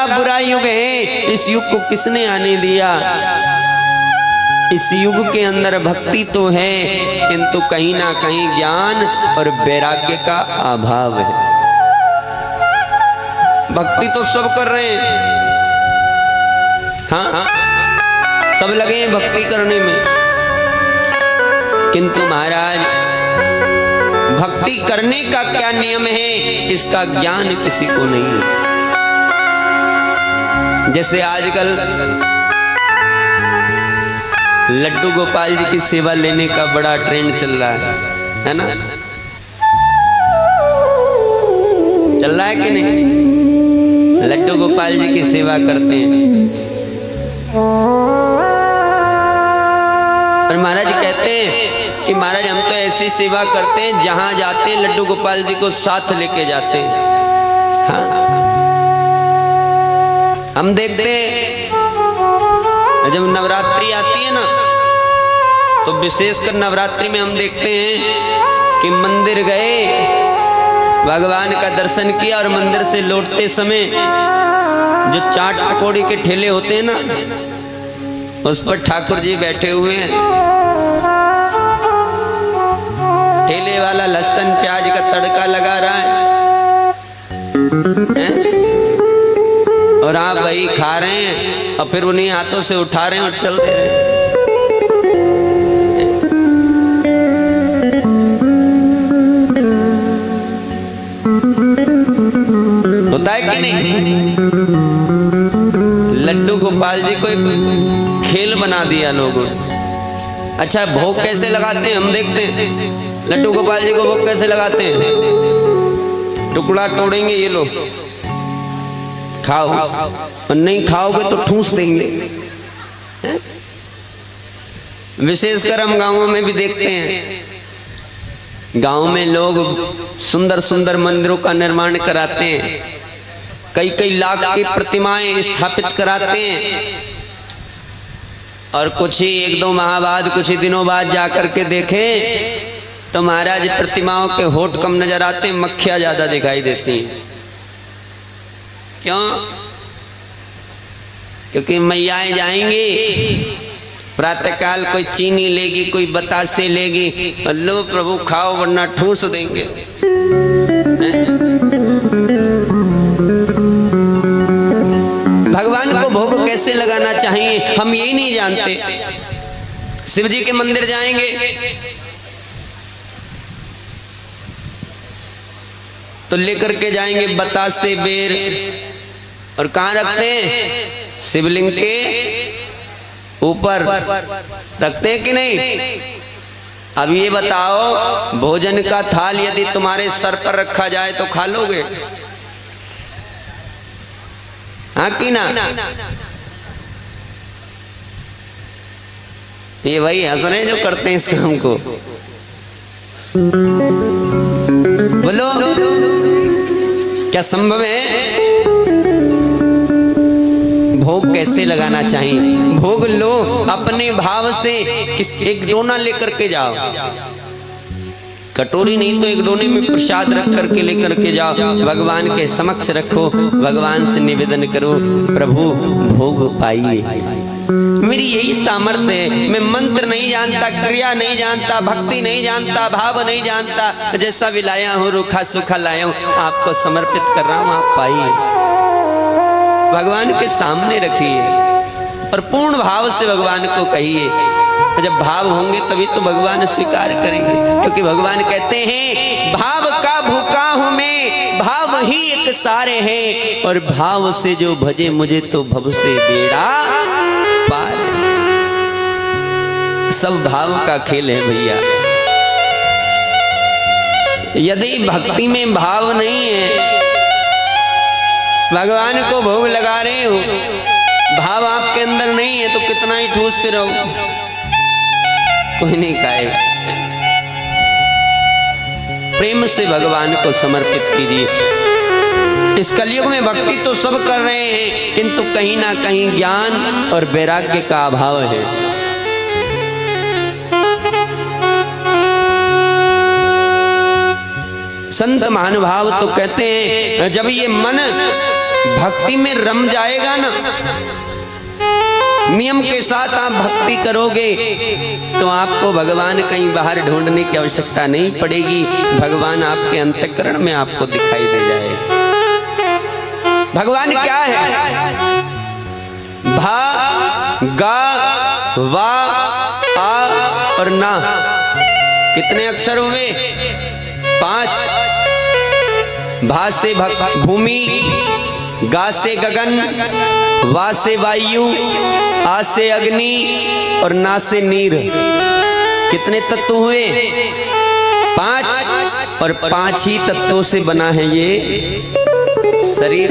बुरा युग है, इस युग को किसने आने दिया। इस युग के अंदर भक्ति तो है, किंतु कहीं ना कहीं ज्ञान और वैराग्य का अभाव है। भक्ति तो सब कर रहे हैं, हाँ सब लगे हैं भक्ति करने में, किंतु महाराज भक्ति करने का क्या नियम है, इसका ज्ञान किसी को नहीं है। जैसे आजकल लड्डू गोपाल जी की सेवा लेने का बड़ा ट्रेंड चल रहा है ना? चल रहा है कि नहीं? लड्डू गोपाल जी की सेवा करते हैं और महाराज कहते हैं कि महाराज हम तो ऐसी सेवा करते हैं, जहां जाते हैं लड्डू गोपाल जी को साथ लेके जाते हैं। हाँ हम देखते हैं जब नवरात्रि आती है ना, तो विशेषकर नवरात्रि में हम देखते हैं कि मंदिर गए, भगवान का दर्शन किया और मंदिर से लौटते समय जो चाट पकौड़ी के ठेले होते हैं ना, उस पर ठाकुर जी बैठे हुए हैं। ठेले वाला लहसुन प्याज का तड़का लगा रहा है और आप वही खा रहे हैं और फिर उन्हीं हाथों से उठा रहे हैं और चल दे रहे हैं। होता है कि नहीं? लड्डू गोपाल जी को एक खेल बना दिया लोगों ने। अच्छा भोग कैसे लगाते हैं हम देखते हैं, लड्डू गोपाल जी को भोग कैसे लगाते हैं? टुकड़ा तोड़ेंगे ये लोग, खाओ, और नहीं खाओगे तो ठूस देंगे। विशेषकर हम गांवों में भी देखते हैं, गांव में लोग सुंदर सुंदर मंदिरों का निर्माण कराते हैं, कई कई लाख की प्रतिमाएं स्थापित कराते हैं और कुछ ही एक दो माह बाद, कुछ ही दिनों बाद जाकर के देखें तो महाराज प्रतिमाओं के होठ कम नजर आते हैं, मक्खियां ज्यादा दिखाई देती हैं। क्यों? क्योंकि मैयाएं जाएंगी प्रातःकाल, कोई चीनी लेगी, कोई बतासे लेगी, और लो प्रभु खाओ वरना ठूस देंगे। भगवान को भोग कैसे लगाना चाहिए हम यही नहीं जानते। शिव जी के मंदिर जाएंगे तो लेकर के जाएंगे बतासे, बेर, और कहाँ रखते हैं? शिवलिंग के ऊपर रखते हैं कि नहीं? अब ये बताओ, भोजन का थाल यदि तुम्हारे सर पर रखा जाए तो खा लोगे? हाँ कि ना? ये वही हंस रहे जो करते हैं इस काम को। बोलो क्या संभव है? भोग कैसे लगाना चाहिए? भोग लो अपने भाव से, एक डोना लेकर के जाओ, कटोरी नहीं तो एक डोने में प्रसाद रख करके लेकर के जाओ, भगवान के समक्ष रखो, भगवान से निवेदन करो, प्रभु भोग पाइए। मेरी यही सामर्थ्य है, मैं मंत्र नहीं जानता, क्रिया नहीं जानता, भक्ति नहीं जानता, भाव नहीं जानता, जैसा भी लाया हूँ रूखा सूखा लाया हूँ, आपको समर्पित कर रहा हूँ, आप पाइए। भगवान के सामने रखिए और पूर्ण भाव से भगवान को कहिए। जब भाव होंगे तभी तो भगवान स्वीकार करेंगे, क्योंकि भगवान कहते हैं भाव का भूखा हूं मैं, भाव ही एक सारे हैं, और भाव से जो भजे मुझे तो भव से बेड़ा पार। सब भाव का खेल है भैया। यदि भक्ति में भाव नहीं है, भगवान को भोग लगा रहे हो, भाव आपके अंदर नहीं है, तो कितना ही ठूसते रहो, कोई नहीं खाएगा। प्रेम से भगवान को समर्पित कीजिए। इस कलयुग में भक्ति तो सब कर रहे हैं, किंतु कहीं ना कहीं ज्ञान और वैराग्य का अभाव है। संत महानुभाव तो कहते हैं जब ये मन भक्ति में रम जाएगा ना, नियम के साथ आप भक्ति करोगे तो आपको भगवान कहीं बाहर ढूंढने की आवश्यकता नहीं पड़ेगी। भगवान आपके अंतःकरण में आपको दिखाई दे जाएगा। भगवान क्या है? भा, गा, वा, आ और ना। कितने अक्षर हुए? 5। भा से भूमि, गा से गगन, वा से वायु, आ से अग्नि और ना से नीर। कितने तत्व हुए? 5। और 5 ही तत्वों से बना है ये शरीर।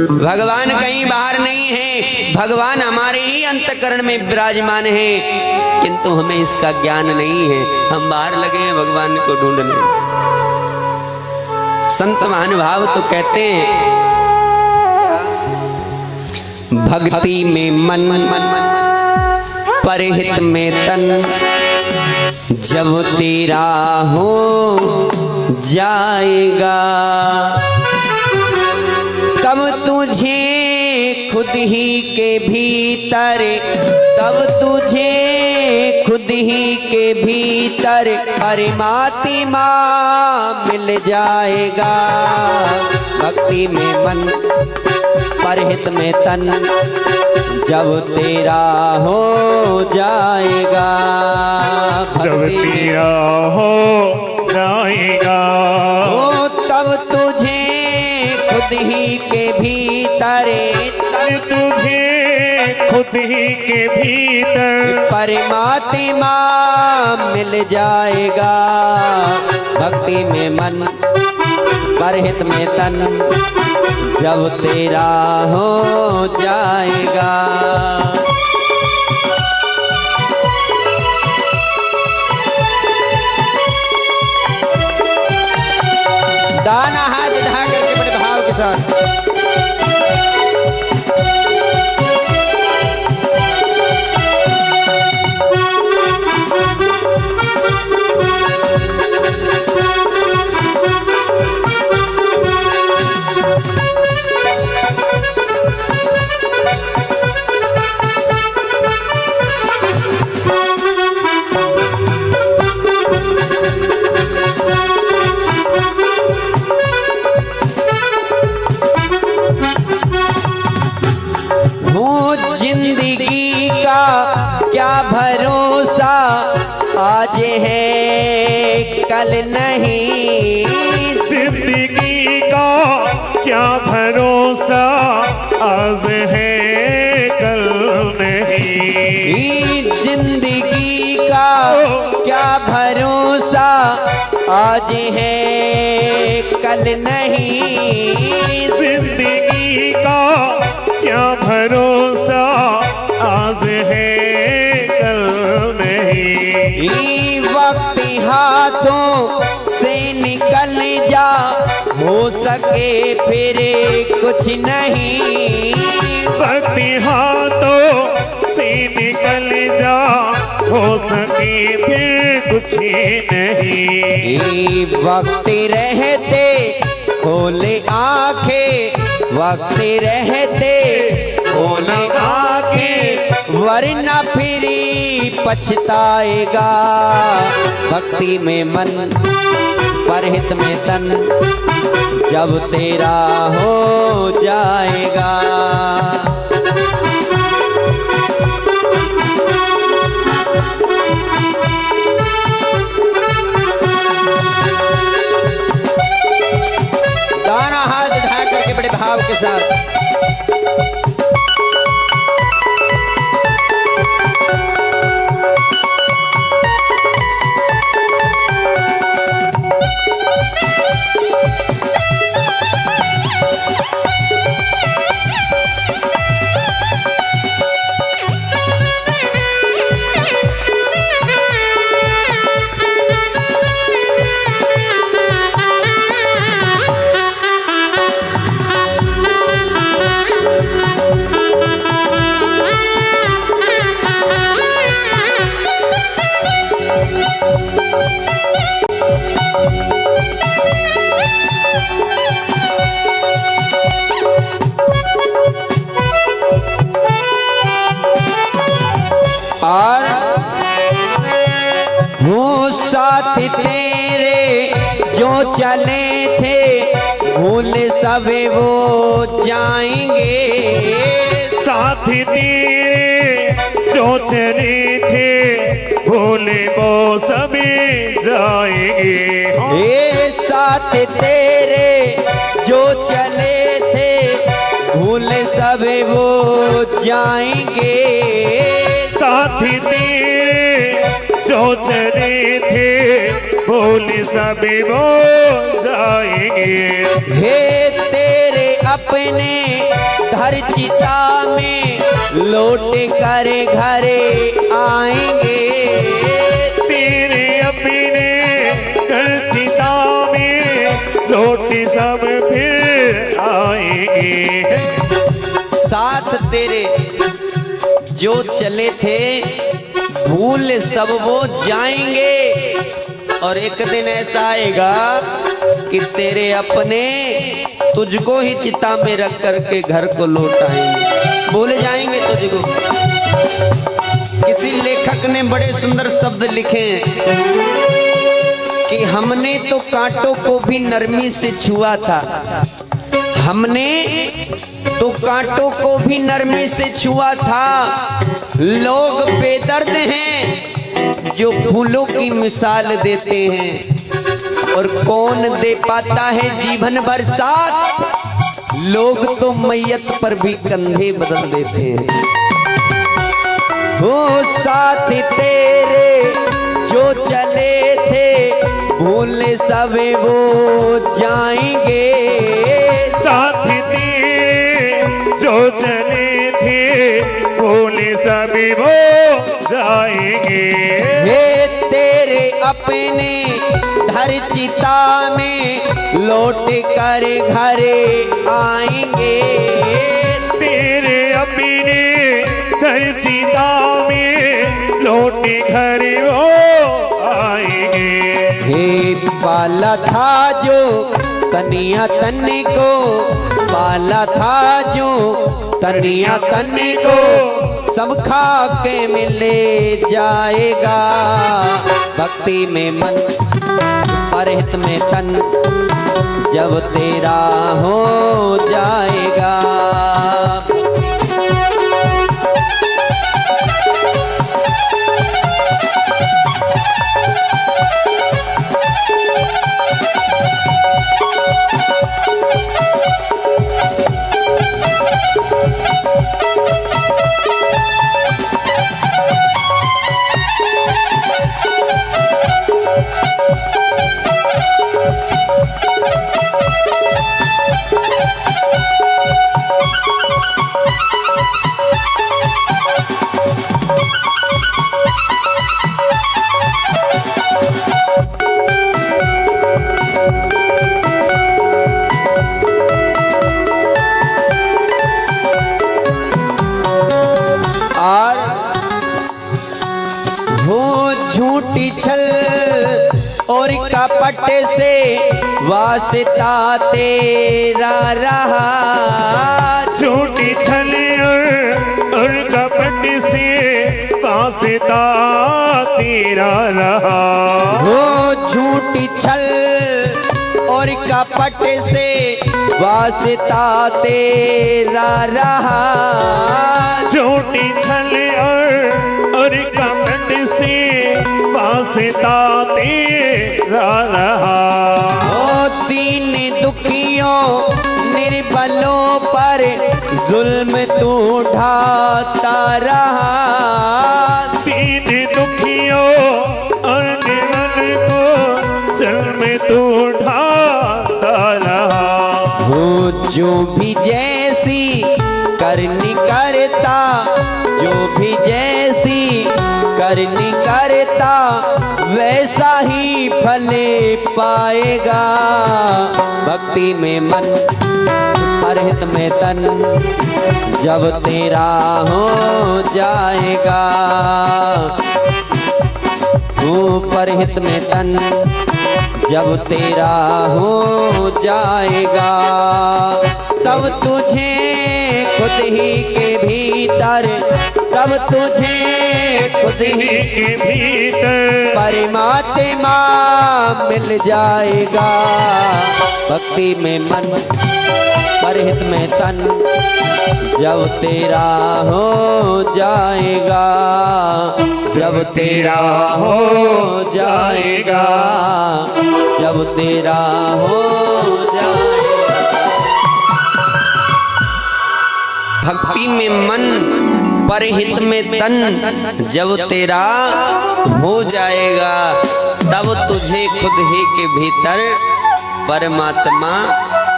भगवान कहीं बाहर नहीं है, भगवान हमारे ही अंतःकरण में विराजमान है, किंतु हमें इसका ज्ञान नहीं है। हम बाहर लगे हैं भगवान को ढूंढने। संत महानुभाव तो कहते हैं भक्ति में मन, परहित में तन, जब तेरा हो जाएगा तब तुझे खुद ही के भीतर, तब तुझे खुद ही के भीतर परमात्मा मिल जाएगा। भक्ति में मन, परहित में तन, जब तेरा हो जाएगा, जब तेरा हो जाएगा, हो तब तुझे खुद ही के भीतर, तब तुझे खुद ही के भीतर परमात्मा मिल जाएगा। भक्ति में मन, परहित में तन, जब तेरा हो जाएगा। दाना हाथ उठा करके बड़े भाव के साथ जिंदगी का क्या भरोसा, आज है कल नहीं। जिंदगी का क्या भरोसा, आज है कल नहीं। जिंदगी का क्या भरोसा, आज है कल नहीं। जिंदगी का क्या भरोसा, आज है कल नहीं। वक्त हाथों से निकल जा, हो सके फिर कुछ नहीं। वक्त हाथों से निकल जा, हो सके फिर कुछ नहीं। वक्त रहते खोले आंखें, वक्त रहते खोले आंखें, वरना फिर पछताएगा। भक्ति में मन, परहित में तन, जब तेरा हो जाएगा। दाना हाथ उठा करके बड़े भाव के साथ चले थे भूल सब वो जाएंगे। साथी तेरे जो चले थे भोले वो सभी जाएंगे। हे साथ तेरे जो चले थे भूल सब वो जाएंगे। साथी तेरे जो चले थे भोले सभी वो जाएंगे। हे तेरे अपने घर चिता में लौट कर घरे आएंगे। तेरे अपने घर चिता में लौट सब फिर आएंगे। साथ तेरे जो चले थे भूल सब वो जाएंगे। और एक दिन ऐसा आएगा कि तेरे अपने तुझको ही चिता में रख करके घर को लौट आएंगे, भूल जाएंगे तुझको। किसी लेखक ने बड़े सुंदर शब्द लिखे कि हमने तो कांटों को भी नरमी से छुआ था, हमने तो कांटों को भी नरमी से छुआ था। लोग बेदर्द हैं जो फूलों की मिसाल देते हैं, और कौन दे पाता है जीवन भर साथ। लोग तो मैयत पर भी कंधे बदल देते हैं। वो साथ तेरे जो चले थे भूल सब वो जाएंगे। साथ तेरे जो चले थे भोले सभी वो जाएंगे। हे तेरे अपने घर चिता में लौट कर घरे आएंगे। तेरे अपने घर चिता में लौट घर वो आएंगे। हे पाला था जो तनिया तने को, पाला था जो तनिया तने को, सब खा के मिले जाएगा। भक्ति में मन परहित में तन जब तेरा हो जाएगा। झूठी छल और कपट से वास्ता तेरा रहा। झूठी छल और कपट से वास्ता तेरा रहा। वो झूठी छल और कपट से वास्ता तेरा रहा। झूठी छल और कपट से वास्ता तेरा रहा। ओ दीन दुखियों निर्बलों पर जुल्म तू ढाता रहा। दीन दुखियों और निर्बल को जुल्म तू ढाता रहा। वो जो भी जैसी करनी करता, जो भी जैसी करनी करता, वैसा ही फले पाएगा। भक्ति में मन परहित में तन जब तेरा हो जाएगा। तू परहित में तन जब तेरा हो जाएगा, तब तुझे खुद ही के भीतर, तब तुझे खुद ही के भीतर परमात्मा मिल जाएगा। भक्ति में मन, परहित में तन, जब तेरा हो जाएगा, जब तेरा हो जाएगा, जब तेरा हो जाएगा। भक्ति में मन, परहित में तन, जब तेरा हो जाएगा, तब तुझे खुद ही के भीतर परमात्मा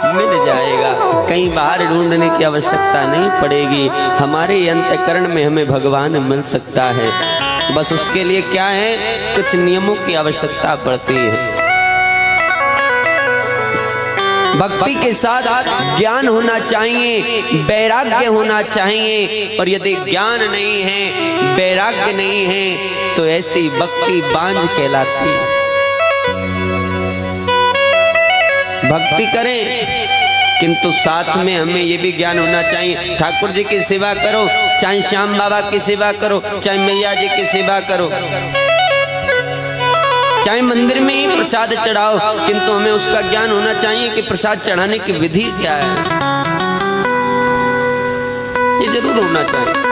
मिल जाएगा। कहीं बाहर ढूंढने की आवश्यकता नहीं पड़ेगी, हमारे अंतःकरण में हमें भगवान मिल सकता है। बस उसके लिए क्या है, कुछ नियमों की आवश्यकता पड़ती है। भक्ति के साथ ज्ञान होना चाहिए, वैराग्य होना चाहिए, और यदि ज्ञान नहीं है, वैराग्य नहीं है, तो ऐसी भक्ति बांझ कहलाती है। भक्ति करें, किंतु साथ में हमें यह भी ज्ञान होना चाहिए, ठाकुर जी की सेवा करो, चाहे श्याम बाबा की सेवा करो, चाहे मैया जी की सेवा करो, चाहे मंदिर में ही प्रसाद चढ़ाओ, किंतु हमें उसका ज्ञान होना चाहिए कि प्रसाद चढ़ाने की विधि क्या है, ये जरूर होना चाहिए।